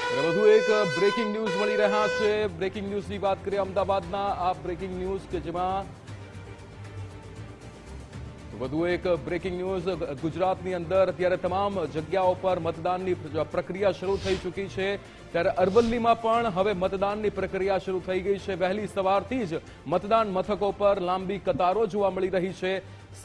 વધુ એક breaking news મળી રહ્યા છે। બ્રેકિંગ ન્યૂઝની વાત કરીએ અમદાવાદના આ બ્રેકિંગ ન્યૂઝ કે જેમાં વધુ એક બ્રેકિંગ ન્યૂઝ ગુજરાતની અંદર અત્યારે તમામ જગ્યાઓ પર મતદાનની પ્રક્રિયા શરૂ થઈ ચૂકી છે। ત્યારે અરવલ્લીમાં પણ હવે મતદાનની પ્રક્રિયા શરૂ થઈ ગઈ છે। વહેલી સવારથી જ મતદાન મથકો પર લાંબી કતારો જોવા મળી રહી છે।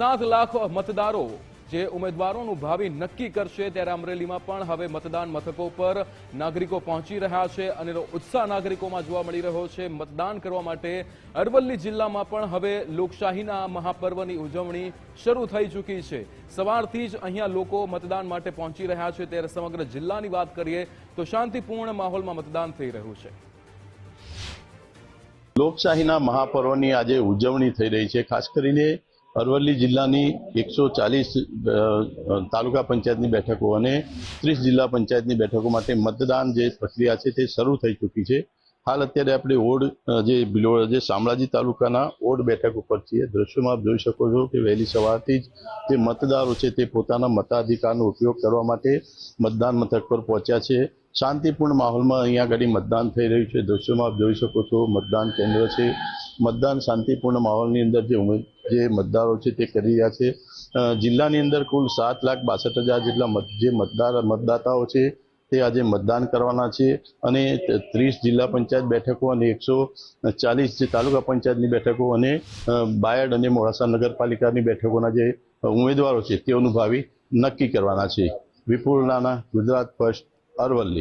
7 લાખ મતદારો જે ઉમેદવારોનું ભાવિ નક્કી કરશે ત્યારે અમરેલીમાં પણ હવે મતદાન મથકો પર નાગરિકો પહોંચી રહ્યા છે અને ઉત્સાહ નાગરિકોમાં જોવા મળી રહ્યો છે। મતદાન કરવા માટે અરવલ્લી જિલ્લામાં પણ હવે લોકશાહીના મહાપર્વની ઉજવણી શરૂ થઈ ચૂકી છે। સવારથી જ અહીંયા લોકો મતદાન માટે પહોંચી રહ્યા છે। ત્યારે સમગ્ર જિલ્લાની વાત કરીએ તો શાંતિપૂર્ણ માહોલમાં મતદાન થઈ રહ્યું છે। લોકશાહીના મહાપર્વની આજે ઉજવણી થઈ રહી છે। ખાસ કરીને અરવલ્લી જિલ્લાની 140 તાલુકા પંચાયતની બેઠકો અને 30 જિલ્લા પંચાયતની બેઠકો માટે મતદાન જે પ્રક્રિયા છે તે શરૂ થઈ ચૂકી છે। હાલ અત્યારે આપણે ઓડ જે શામળાજી તાલુકાના ઓડ બેઠક ઉપર છીએ। દ્રશ્યોમાં આપ જોઈ શકો છો કે વહેલી સવારથી જ જે મતદારો છે તે પોતાના મતાધિકારનો ઉપયોગ કરવા માટે મતદાન મથક પર પહોંચ્યા છે। શાંતિપૂર્ણ માહોલમાં અહીંયા આગળ મતદાન થઈ રહ્યું છે। દ્રશ્યોમાં આપ જોઈ શકો છો મતદાન કેન્દ્ર છે। મતદાન શાંતિપૂર્ણ માહોલની અંદર જે મતદારો છે તે કરી રહ્યા છે। જિલ્લાની અંદર કુલ 7,62,000 જેટલા જે મતદાતાઓ છે તે આજે મતદાન કરવાના છે અને 30 જિલ્લા પંચાયત બેઠકો અને 140 જે તાલુકા પંચાયતની બેઠકો અને બાયડ અને મોડાસા નગરપાલિકાની બેઠકોના જે ઉમેદવારો છે તેઓનું ભાવિ નક્કી કરવાના છે। વિપુલ રાણા, ગુજરાત ફર્સ્ટ, અરવલ્લી।